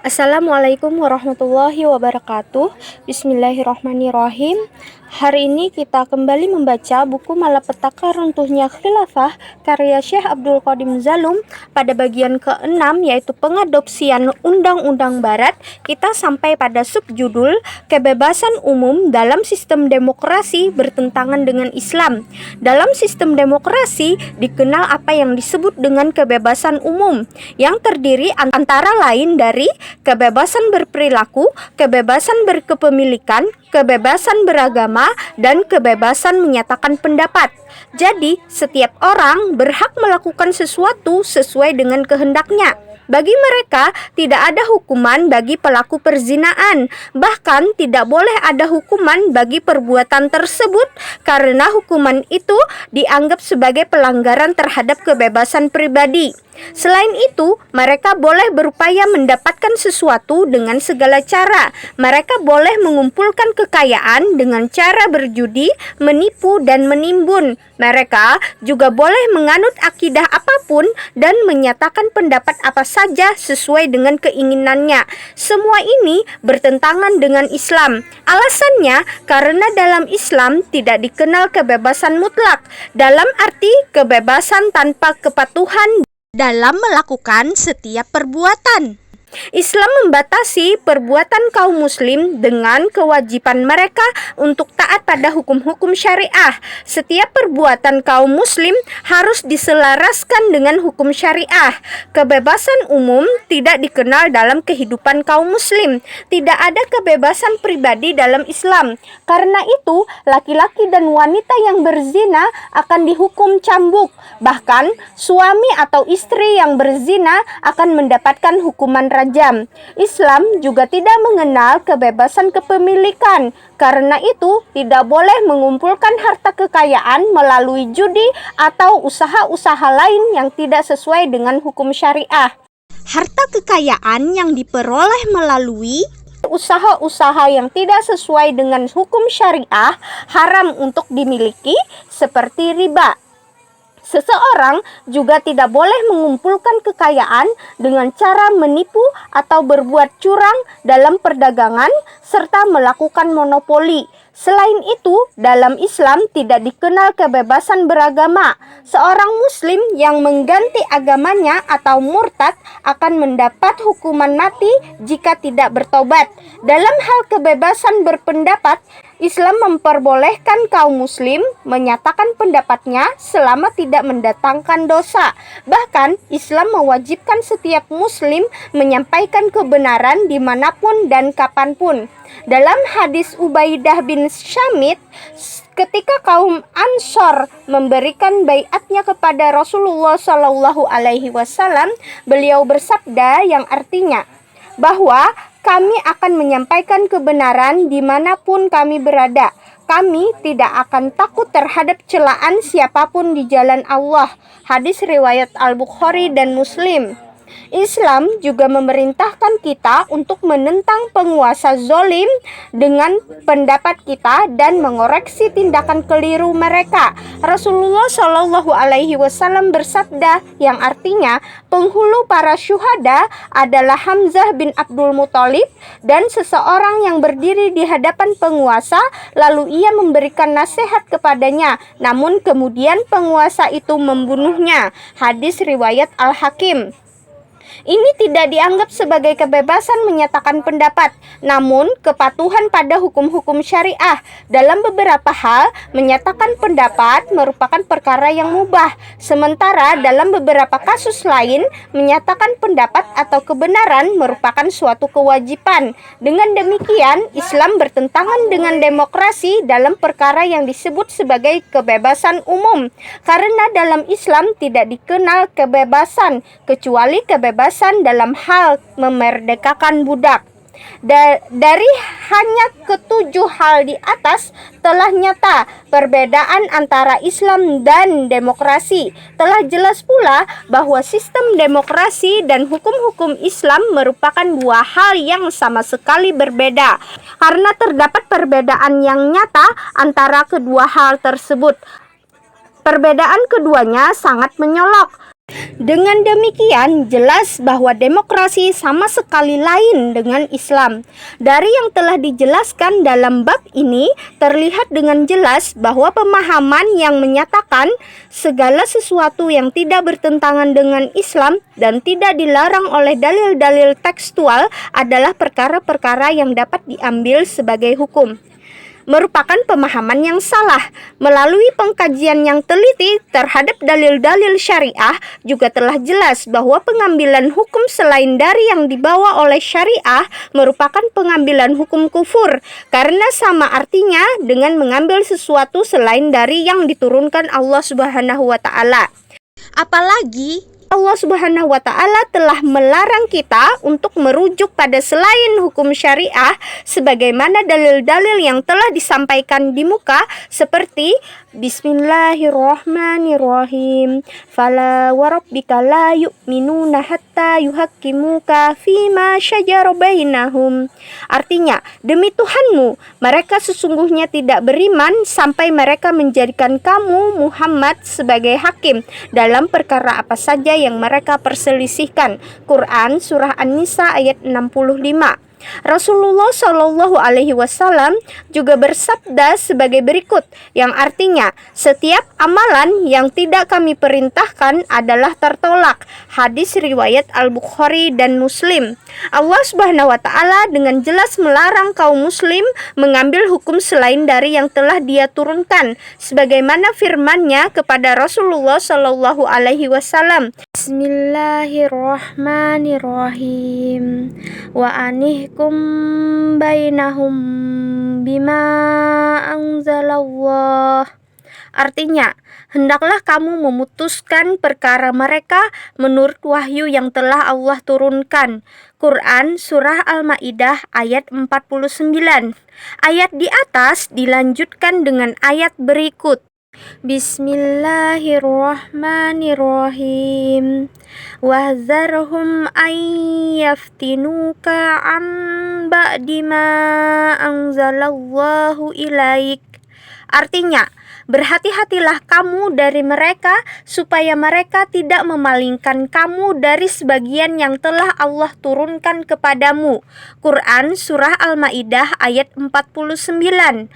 Assalamualaikum warahmatullahi wabarakatuh. Bismillahirrahmanirrahim. Hari ini kita kembali membaca buku Malapetaka Runtuhnya Khilafah karya Syekh Abdul Qadim Zalum pada bagian ke-6, yaitu pengadopsian Undang-Undang Barat. Kita sampai pada subjudul kebebasan umum dalam sistem demokrasi bertentangan dengan Islam. Dalam sistem demokrasi dikenal apa yang disebut dengan kebebasan umum, yang terdiri antara lain dari kebebasan berperilaku, kebebasan berkepemilikan, kebebasan beragama, dan kebebasan menyatakan pendapat. Jadi, setiap orang berhak melakukan sesuatu sesuai dengan kehendaknya. Bagi mereka, tidak ada hukuman bagi pelaku perzinaan. Bahkan, tidak boleh ada hukuman bagi perbuatan tersebut karena hukuman itu dianggap sebagai pelanggaran terhadap kebebasan pribadi. Selain itu, mereka boleh berupaya mendapatkan sesuatu dengan segala cara. Mereka boleh mengumpulkan kekayaan dengan cara berjudi, menipu, dan menimbun. Mereka juga boleh menganut akidah apapun dan menyatakan pendapat apa saja sesuai dengan keinginannya. Semua ini bertentangan dengan Islam. Alasannya, karena dalam Islam tidak dikenal kebebasan mutlak, dalam arti kebebasan tanpa kepatuhan dalam melakukan setiap perbuatan. Islam membatasi perbuatan kaum muslim dengan kewajiban mereka untuk taat pada hukum-hukum syariah. Setiap perbuatan kaum muslim harus diselaraskan dengan hukum syariah. Kebebasan umum tidak dikenal dalam kehidupan kaum muslim. Tidak ada kebebasan pribadi dalam Islam. Karena itu, laki-laki dan wanita yang berzina akan dihukum cambuk. Bahkan, suami atau istri yang berzina akan mendapatkan hukuman rajam. Islam juga tidak mengenal kebebasan kepemilikan. Karena itu, tidak boleh mengumpulkan harta kekayaan melalui judi atau usaha-usaha lain yang tidak sesuai dengan hukum syariah. Harta kekayaan yang diperoleh melalui usaha-usaha yang tidak sesuai dengan hukum syariah haram untuk dimiliki, seperti riba. Seseorang juga tidak boleh mengumpulkan kekayaan dengan cara menipu atau berbuat curang dalam perdagangan serta melakukan monopoli. Selain itu, dalam Islam tidak dikenal kebebasan beragama. Seorang muslim yang mengganti agamanya atau murtad akan mendapat hukuman mati jika tidak bertobat. Dalam hal kebebasan berpendapat, Islam memperbolehkan kaum muslim menyatakan pendapatnya selama tidak mendatangkan dosa. Bahkan, Islam mewajibkan setiap muslim menyampaikan kebenaran dimanapun dan kapanpun. Dalam hadis Ubaidah bin Syamit, ketika kaum Ansor memberikan baiatnya kepada Rasulullah SAW, beliau bersabda yang artinya bahwa kami akan menyampaikan kebenaran dimanapun kami berada. Kami tidak akan takut terhadap celaan siapapun di jalan Allah. Hadis riwayat Al-Bukhari dan Muslim. Islam juga memerintahkan kita untuk menentang penguasa zolim dengan pendapat kita dan mengoreksi tindakan keliru mereka. Rasulullah SAW bersabda yang artinya, penghulu para syuhada adalah Hamzah bin Abdul Muthalib, dan seseorang yang berdiri di hadapan penguasa lalu ia memberikan nasihat kepadanya, namun kemudian penguasa itu membunuhnya. Hadis riwayat Al-Hakim. Ini tidak dianggap sebagai kebebasan menyatakan pendapat, namun kepatuhan pada hukum-hukum syariah. Dalam beberapa hal, menyatakan pendapat merupakan perkara yang mubah, sementara dalam beberapa kasus lain, menyatakan pendapat atau kebenaran merupakan suatu kewajiban. Dengan demikian, Islam bertentangan dengan demokrasi dalam perkara yang disebut sebagai kebebasan umum, karena dalam Islam tidak dikenal kebebasan, kecuali kebebasan dalam hal memerdekakan budak. Dari hanya ketujuh hal di atas telah nyata perbedaan antara Islam dan demokrasi. Telah jelas pula bahwa sistem demokrasi dan hukum-hukum Islam merupakan dua hal yang sama sekali berbeda. Karena terdapat perbedaan yang nyata antara kedua hal tersebut. Perbedaan keduanya sangat menyolok. Dengan demikian, jelas bahwa demokrasi sama sekali lain dengan Islam. Dari yang telah dijelaskan dalam bab ini, terlihat dengan jelas bahwa pemahaman yang menyatakan segala sesuatu yang tidak bertentangan dengan Islam dan tidak dilarang oleh dalil-dalil tekstual adalah perkara-perkara yang dapat diambil sebagai hukum, merupakan pemahaman yang salah. Melalui pengkajian yang teliti terhadap dalil-dalil syariah, juga telah jelas bahwa pengambilan hukum selain dari yang dibawa oleh syariah merupakan pengambilan hukum kufur, karena sama artinya dengan mengambil sesuatu selain dari yang diturunkan Allah Subhanahu wa Ta'ala. Apalagi Allah Subhanahu wa Ta'ala telah melarang kita untuk merujuk pada selain hukum syariah, sebagaimana dalil-dalil yang telah disampaikan di muka, seperti Bismillahirrahmanirrahim, fala warabbika la yu'minuna hatta yuhakkimuka fima syajara bainahum. Artinya, demi Tuhanmu, mereka sesungguhnya tidak beriman sampai mereka menjadikan kamu Muhammad sebagai hakim dalam perkara apa saja yang mereka perselisihkan. Quran Surah An-Nisa ayat 65. Rasulullah Shallallahu Alaihi Wasallam juga bersabda sebagai berikut, yang artinya setiap amalan yang tidak kami perintahkan adalah tertolak. Hadis riwayat Al-Bukhari dan Muslim. Allah Subhanahu wa Ta'ala dengan jelas melarang kaum muslim mengambil hukum selain dari yang telah Dia turunkan, sebagaimana firman-Nya kepada Rasulullah Shallallahu Alaihi Wasallam. Bismillahirrahmanirrahim. Wa anihkum bainahum bima anzalallah. Artinya, hendaklah kamu memutuskan perkara mereka menurut wahyu yang telah Allah turunkan. Quran Surah Al-Ma'idah ayat 49. Ayat di atas dilanjutkan dengan ayat berikut. Bismillahirrahmanirrahim. Wahzarhum ayyaftinuka am ba'di ma anzalallahu ilaik. Artinya, berhati-hatilah kamu dari mereka supaya mereka tidak memalingkan kamu dari sebagian yang telah Allah turunkan kepadamu. Quran Surah Al-Ma'idah ayat 49.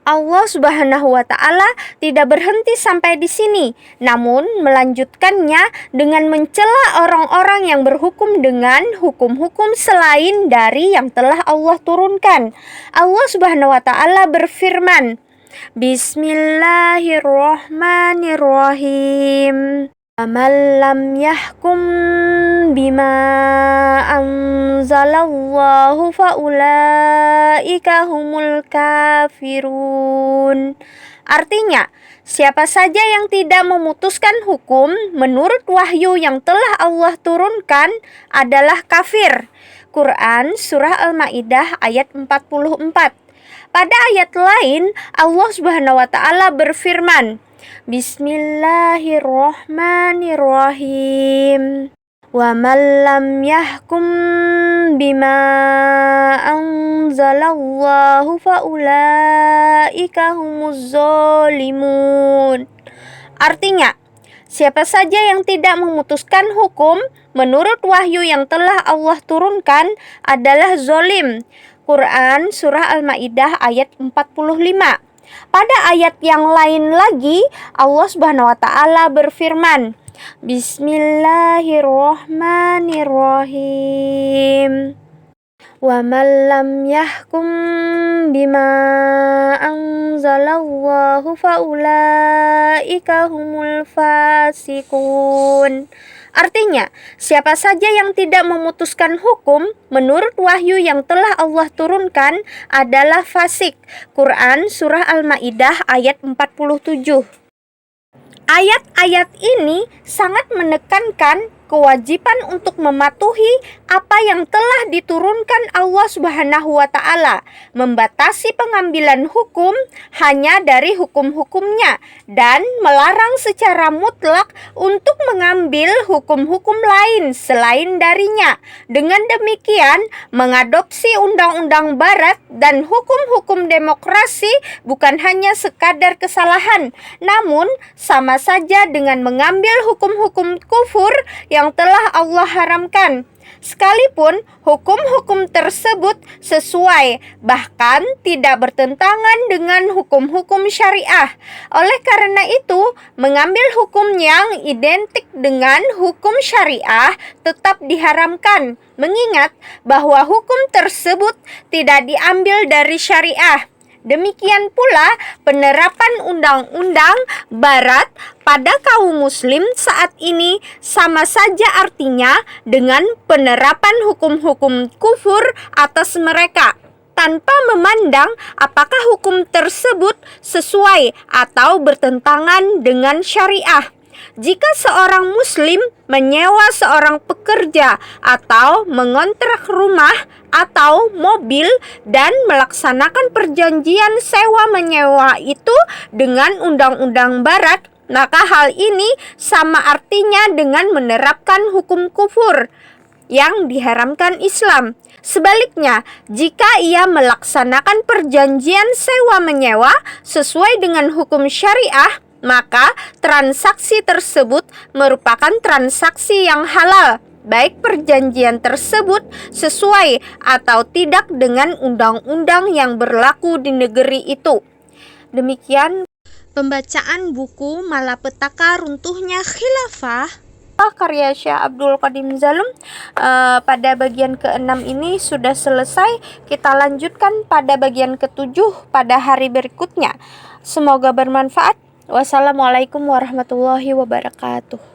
Allah Subhanahu wa Ta'ala tidak berhenti sampai di sini, namun melanjutkannya dengan mencela orang-orang yang berhukum dengan hukum-hukum selain dari yang telah Allah turunkan. Allah Subhanahu wa Ta'ala berfirman, Bismillahirrahmanirrahim. Amal lam yahkum bima anzalallahu faulaika humul kafirun. Artinya, siapa saja yang tidak memutuskan hukum menurut wahyu yang telah Allah turunkan adalah kafir. Quran Surah Al-Ma'idah ayat 44. Pada ayat lain, Allah Subhanahu wa Ta'ala berfirman, Bismillahirrahmanirrahim. Wa man lam yahkum bima anzalallahu faulaika humuz zalimun. Artinya, siapa saja yang tidak memutuskan hukum menurut wahyu yang telah Allah turunkan adalah zalim. Quran Surah Al-Ma'idah ayat 45. Pada ayat yang lain lagi, Allah Subhanahu wa Ta'ala berfirman, Bismillahirrahmanirrahim. Wa man lam yahkum bima anzalallahu faulaika humul fasiqun. Artinya, siapa saja yang tidak memutuskan hukum menurut wahyu yang telah Allah turunkan adalah fasik. Quran Surah Al-Ma'idah ayat 47. Ayat-ayat ini sangat menekankan kewajiban untuk mematuhi apa yang telah diturunkan Allah Subhanahu wa Ta'ala, membatasi pengambilan hukum hanya dari hukum-hukumnya, dan melarang secara mutlak untuk mengambil hukum-hukum lain selain darinya. Dengan demikian, mengadopsi undang-undang Barat dan hukum-hukum demokrasi bukan hanya sekadar kesalahan, namun sama saja dengan mengambil hukum-hukum kufur yang telah Allah haramkan. Sekalipun hukum-hukum tersebut sesuai, bahkan tidak bertentangan dengan hukum-hukum syariah. Oleh karena itu, mengambil hukum yang identik dengan hukum syariah tetap diharamkan, mengingat bahwa hukum tersebut tidak diambil dari syariah. Demikian pula penerapan undang-undang Barat pada kaum muslim saat ini sama saja artinya dengan penerapan hukum-hukum kufur atas mereka, tanpa memandang apakah hukum tersebut sesuai atau bertentangan dengan syariah. Jika seorang muslim menyewa seorang pekerja atau mengontrak rumah atau mobil dan melaksanakan perjanjian sewa-menyewa itu dengan undang-undang Barat, maka hal ini sama artinya dengan menerapkan hukum kufur yang diharamkan Islam. Sebaliknya, jika ia melaksanakan perjanjian sewa-menyewa sesuai dengan hukum syariah, maka transaksi tersebut merupakan transaksi yang halal, baik perjanjian tersebut sesuai atau tidak dengan undang-undang yang berlaku di negeri itu. Demikian pembacaan buku Malapetaka Runtuhnya Khilafah karya Syekh Abdul Qadim Zalum. Pada bagian ke-6 ini sudah selesai. Kita lanjutkan pada bagian ke-7 pada hari berikutnya. Semoga bermanfaat. Wassalamualaikum warahmatullahi wabarakatuh.